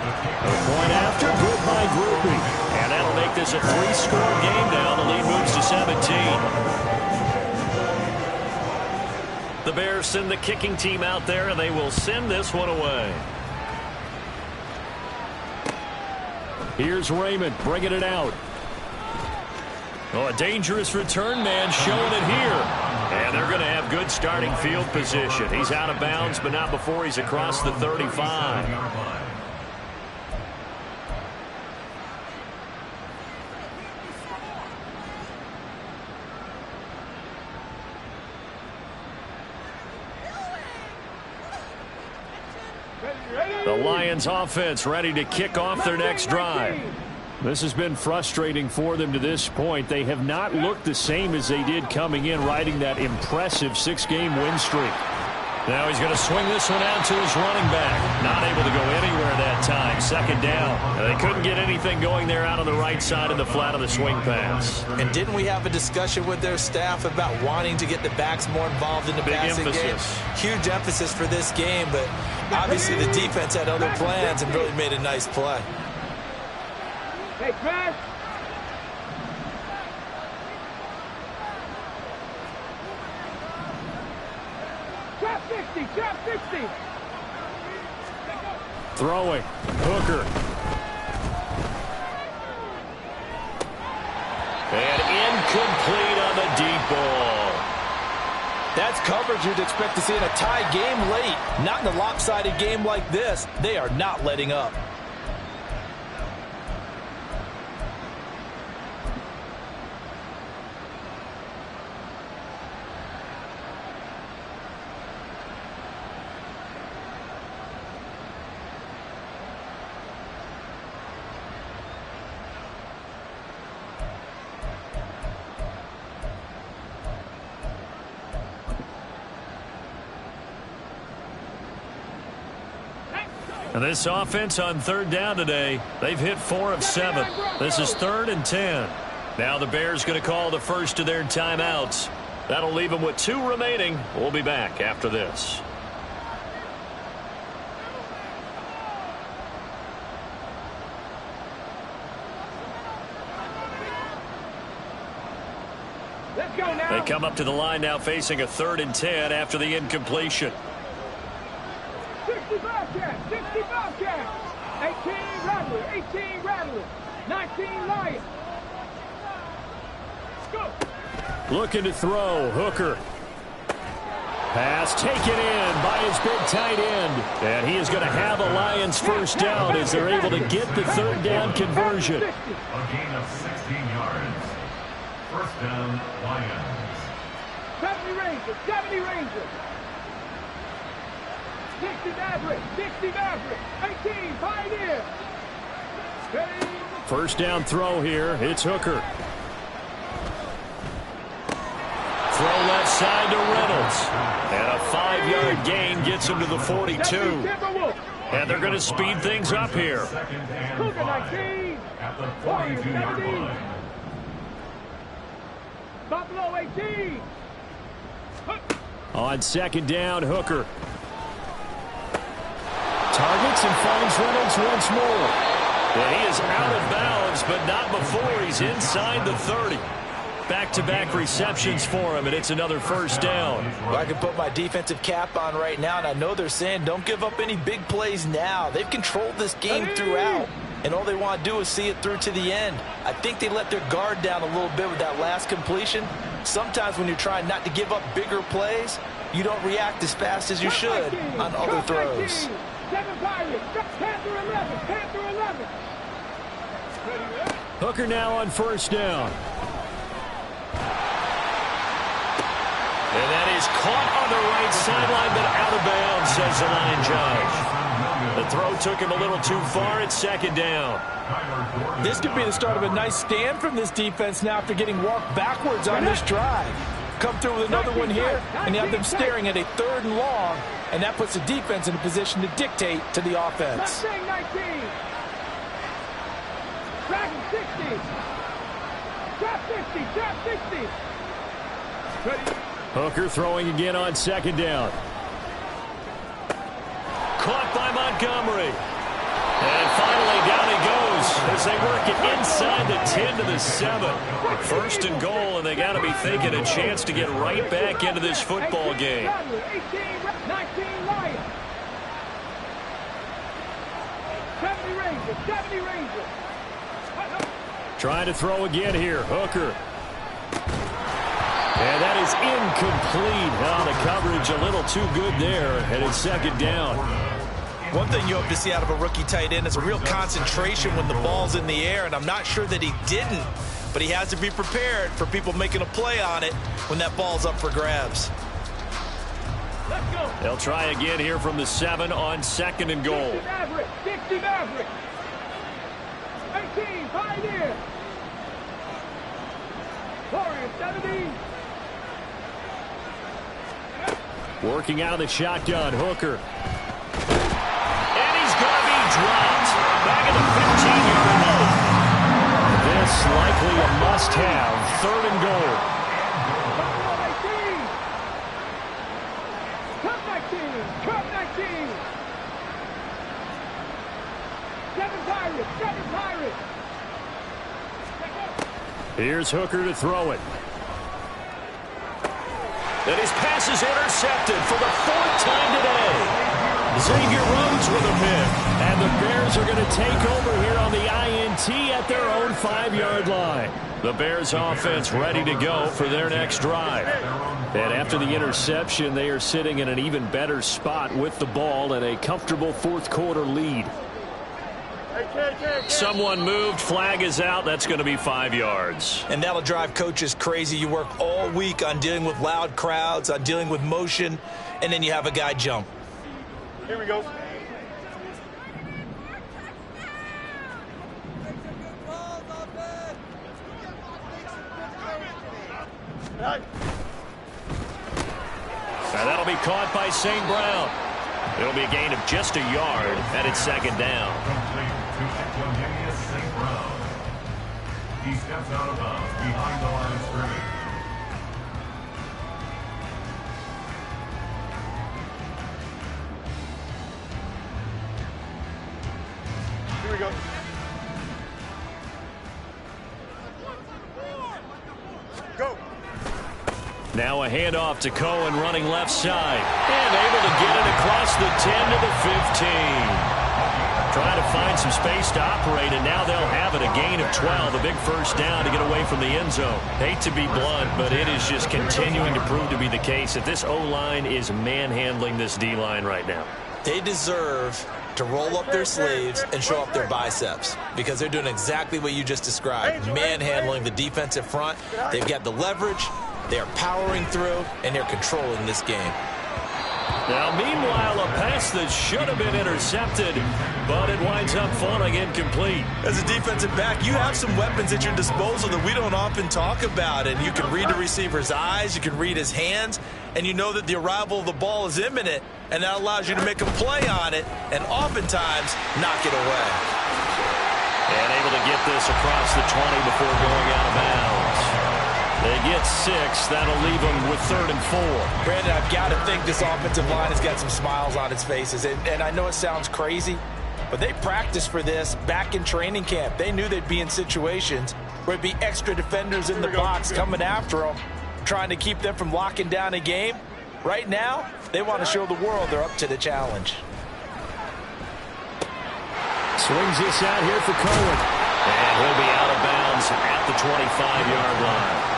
A point after, good by Grupe. And that'll make this a 3-score game now. The lead moves to 17. The Bears send the kicking team out there, and they will send this one away. Here's Raymond bringing it out. Oh, a dangerous return man showing it here. And they're going to have good starting field position. He's out of bounds, but not before he's across the 35. The Lions offense ready to kick off their next drive. This has been frustrating for them to this point. They have not looked the same as they did coming in, riding that impressive 6-game win streak. Now he's going to swing this one out to his running back. Not able to go anywhere that time. 2nd down. They couldn't get anything going there out on the right side of the flat of the swing pass. And didn't we have a discussion with their staff about wanting to get the backs more involved in the passing game? Huge emphasis for this game, but obviously the defense had other plans and really made a nice play. Hey, Chris. Drop 60. Throwing. Hooker. And incomplete on the deep ball. That's coverage you'd expect to see in a tie game late. Not in a lopsided game like this. They are not letting up. And this offense on 3rd down today, they've hit 4 of 7. This is 3rd and 10. Now the Bears going to call the first of their timeouts. That'll leave them with 2 remaining. We'll be back after this. Let's go now. They come up to the line now facing a 3rd and 10 after the incompletion. 65 cat. 18 Rattler. 19 Lions. Go. Looking to throw. Hooker. Pass taken in by his big tight end. And he is going to have a Lions first down as they're able to get the 3rd down conversion. A gain of 16 yards. First down, Lions. 70 Rangers. 60 Maverick. 18 Pioneer. First down throw here. It's Hooker. Throw left side to Reynolds. And a 5-yard gain gets him to the 42. And they're going to speed things up here. Cougar 19. At the 42-yard line. Buffalo 18. On 2nd down, Hooker. Targets and finds Reynolds once more. And he is out of bounds, but not before he's inside the 30. Back-to-back receptions for him, and it's another first down. Well, I can put my defensive cap on right now, and I know they're saying don't give up any big plays now. They've controlled this game throughout, and all they want to do is see it through to the end. I think they let their guard down a little bit with that last completion. Sometimes when you're trying not to give up bigger plays, you don't react as fast as you should on other throws. 7 Pirates. 10 through 11. 10 through 11. Hooker now on first down. And that is caught on the right sideline, but out of bounds, says the line judge. The throw took him a little too far. It's second down. This could be the start of a nice stand from this defense now after getting walked backwards on this drive. Come through with another one here, and you have them staring at a 3rd and long, and that puts the defense in a position to dictate to the offense. Mustang 19. Dragon 60. Trap 50. Trap 60. Ready. Hooker throwing again on second down. Caught by Montgomery. And finally down he goes as they work it inside the 10 to the 7. 1st and goal, and they got to be thinking a chance to get right back into this football game. 19 Lions. 70 Rangers. 70 Rangers. Trying to throw again here. Hooker. And that is incomplete. Now the coverage a little too good there, and it's second down. One thing you hope to see out of a rookie tight end is a real concentration when the ball's in the air, and I'm not sure that he didn't, but he has to be prepared for people making a play on it when that ball's up for grabs. Let's go. They'll try again here from the 7 on 2nd and goal. 60 Maverick. 60 Maverick. 18 Pioneer. Warriors 70. Working out of the shotgun, Hooker. And he's going to be dropped. Back at the 15-yard line. This likely a must-have. 3rd and goal. Cup 19. Cup 19. 7 Pirates. 7 Pirates. Here's Hooker to throw it. And his pass is intercepted for the 4th time today. Xavier Rhodes with a pick. And the Bears are going to take over here on the INT at their own 5-yard line. The Bears offense ready to go for their next drive. And after the interception, they are sitting in an even better spot with the ball and a comfortable 4th quarter lead. Someone moved, flag is out. That's going to be 5 yards. And that'll drive coaches crazy. You work all week on dealing with loud crowds, on dealing with motion, and then you have a guy jump. Here we go. Now that'll be caught by St. Brown. It'll be a gain of just a yard, and it's second down. He steps out of bounds behind the line of scrimmage. Here we go. Go. Now a handoff to Cohen running left side. And able to get it across the 10 to the 15. Trying to find some space to operate, and now they'll have it. A gain of 12, a big first down to get away from the end zone. Hate to be blunt, but it is just continuing to prove to be the case that this O-line is manhandling this D-line right now. They deserve to roll up their sleeves and show up their biceps because they're doing exactly what you just described, manhandling the defensive front. They've got the leverage, they're powering through, and they're controlling this game. Now, meanwhile, a pass that should have been intercepted, but it winds up falling incomplete. As a defensive back, you have some weapons at your disposal that we don't often talk about, and you can read the receiver's eyes, you can read his hands, and you know that the arrival of the ball is imminent, and that allows you to make a play on it and oftentimes knock it away. And able to get this across the 20 before going out of bounds. They get 6. That'll leave them with 3rd and 4. Brandon, I've got to think this offensive line has got some smiles on its faces. And I know it sounds crazy, but they practiced for this back in training camp. They knew they'd be in situations where there'd be extra defenders in the box coming after them, trying to keep them from locking down a game. Right now, they want to show the world they're up to the challenge. Swings this out here for Cohen. And he'll be out of bounds at the 25-yard line.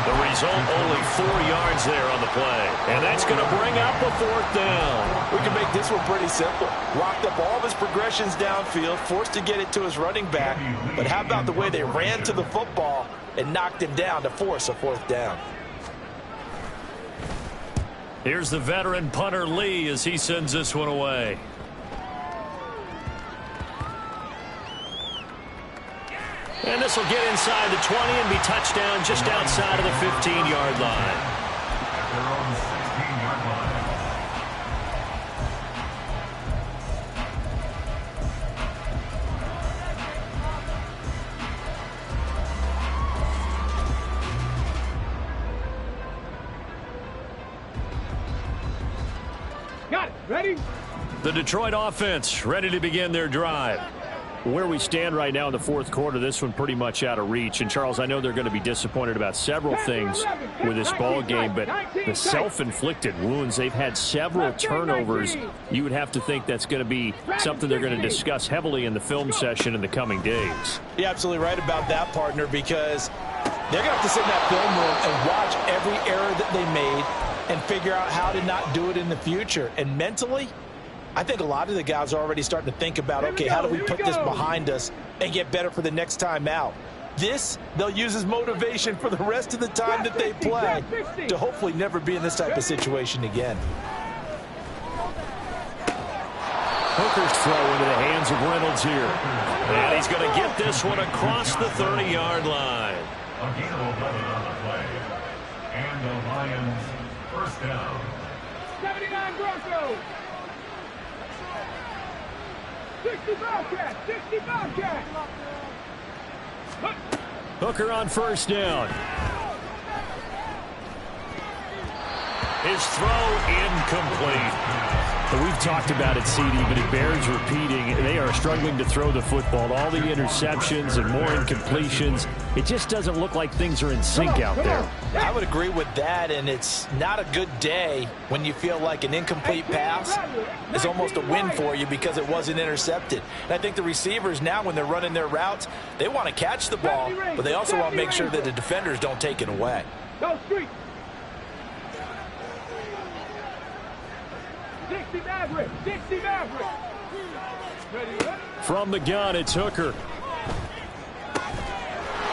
The result, only 4 yards there on the play. And that's going to bring up a 4th down. We can make this one pretty simple. Locked up all of his progressions downfield, forced to get it to his running back. But how about the way they ran to the football and knocked him down to force a 4th down? Here's the veteran punter Lee as he sends this one away. And this will get inside the 20 and be touchdown just outside of the 15-yard line. At their own 16-yard line. Got it. Ready? The Detroit offense ready to begin their drive. Where we stand right now in the 4th quarter, this one pretty much out of reach. And, Charles, I know they're going to be disappointed about several things with this ball game, but the self-inflicted wounds, they've had several turnovers. You would have to think that's going to be something they're going to discuss heavily in the film session in the coming days. You're absolutely right about that, partner, because they're going to have to sit in that film room and watch every error that they made and figure out how to not do it in the future. And mentally, I think a lot of the guys are already starting to think about, okay, how do we put this behind us and get better for the next time out? This, they'll use as motivation for the rest of the time that they play to hopefully never be in this type of situation again. Hooker's throw into the hands of Reynolds here. And he's going to get this one across the 30-yard line. A gain of 11 on the play. And the Lions 1st down. 79 Broncos. 60 Bobcats. 60 Bobcats. Hooker on 1st down. His throw incomplete. We've talked about it, CD, but it bears repeating. They are struggling to throw the football. All the interceptions and more incompletions. It just doesn't look like things are in sync out there. I would agree with that, and it's not a good day when you feel like an incomplete pass is almost a win for you because it wasn't intercepted. And I think the receivers now, when they're running their routes, they want to catch the ball, but they also want to make sure that the defenders don't take it away. Go street. 60 Maverick. 60 Maverick. Ready? From the gun, it's Hooker.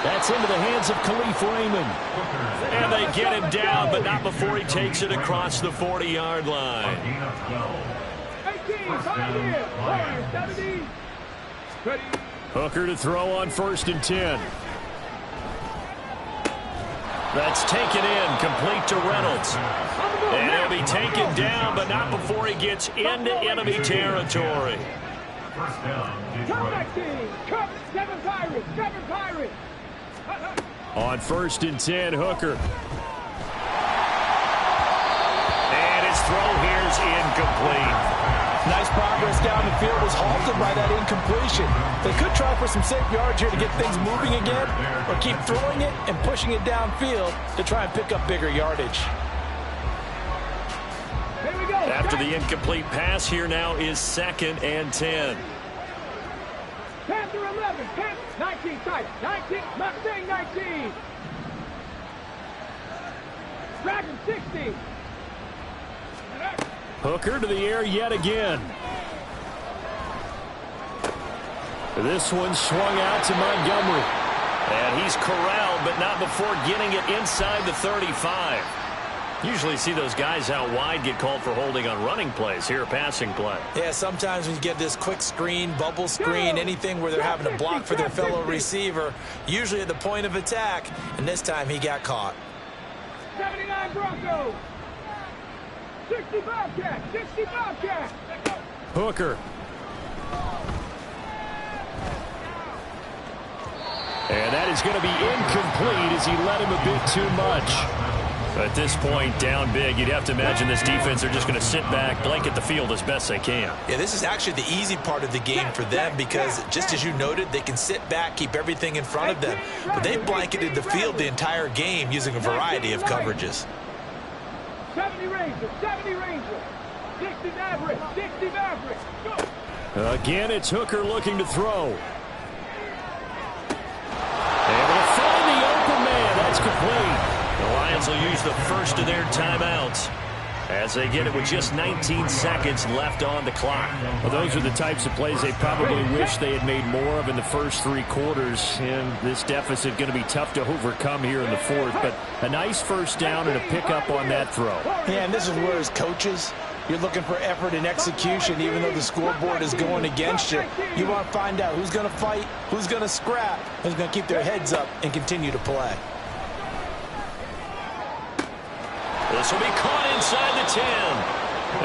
That's into the hands of Khalif Raymond. And they get him down, but not before he takes it across the 40-yard line. 18, 5 here. 17. Ready? Hooker to throw on 1st and 10. That's taken in, complete to Reynolds. And he'll be taken down, but not before he gets into enemy territory. 1st down, Come Detroit. back team. Come. 7 Pirates. 7 Pirates. On 1st and 10, Hooker. And his throw here's incomplete. Nice progress down the field was halted by that incompletion. They could try for some safe yards here to get things moving again, or keep throwing it and pushing it downfield to try and pick up bigger yardage. Here we go. After the incomplete pass, here now is 2nd and 10. Panther 11. Panther 19 tight. 19. Mustang 19. Dragon 60. Hooker to the air yet again. This one swung out to Montgomery. And he's corralled, but not before getting it inside the 35. Usually see those guys out wide get called for holding on running plays. Here, a passing play. Yeah, sometimes when you get this quick screen, bubble screen, anything where they're having to block for their fellow receiver, usually at the point of attack, and this time he got caught. 79 Broncos. 60 Bobcats. 60 Bobcats. Hooker. And that is going to be incomplete as he led him a bit too much. At this point, down big, you'd have to imagine this defense are just going to sit back, blanket the field as best they can. Yeah, this is actually the easy part of the game for them because, just as you noted, they can sit back, keep everything in front of them. But they blanketed the field the entire game using a variety of coverages. 70 Rangers. 70 Rangers. 60 Maverick. 60 Maverick. Go. Again, it's Hooker looking to throw. Able to find the open man. That's complete. The Lions Defense will use the first of their timeouts as they get it with just 19 seconds left on the clock. Well, those are the types of plays they probably wish they had made more of in the first 3 quarters. And this deficit going to be tough to overcome here in the fourth. But a nice first down and a pickup on that throw. Yeah, and this is where as coaches, you're looking for effort and execution even though the scoreboard is going against you. You want to find out who's going to fight, who's going to scrap, who's going to keep their heads up and continue to play. This will be caught inside the 10.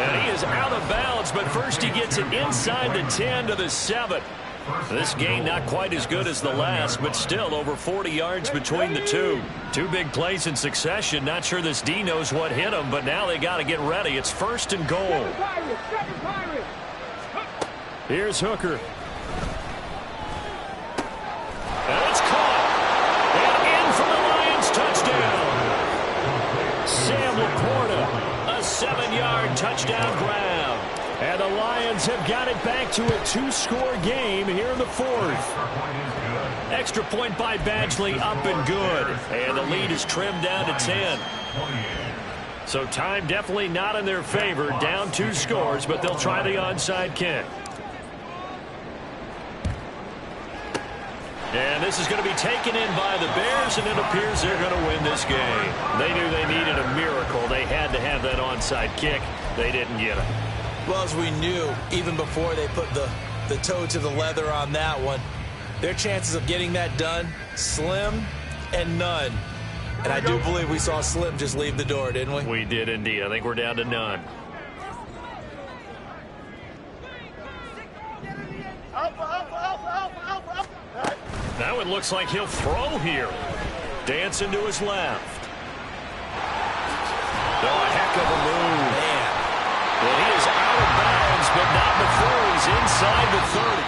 And he is out of bounds, but first he gets it inside the 10 to the 7. This gain not quite as good as the last, but still over 40 yards between the two. 2 big plays in succession. Not sure this D knows what hit him, but now they got to get ready. It's 1st and goal. Here's Hooker. And it's caught. And in for the Lions touchdown. Sam Laporta, a 7-yard touchdown grab. And the Lions have got it back to a 2-score game here in the 4th. Extra point by Badgley, up and good. And the lead is trimmed down to 10. So time definitely not in their favor. Down 2 scores, but they'll try the onside kick. And this is going to be taken in by the Bears, and it appears they're going to win this game. They knew they needed a miracle. They had to have that onside kick. They didn't get it. Well, as we knew, even before they put the toe to the leather on that one, their chances of getting that done, slim and none. And I do believe we saw Slim just leave the door, didn't we? We did indeed. I think we're down to none. Now it looks like he'll throw here. Dancing to his left. Oh, a heck of a move. Man. And he is out of bounds, but not before he's inside the 30.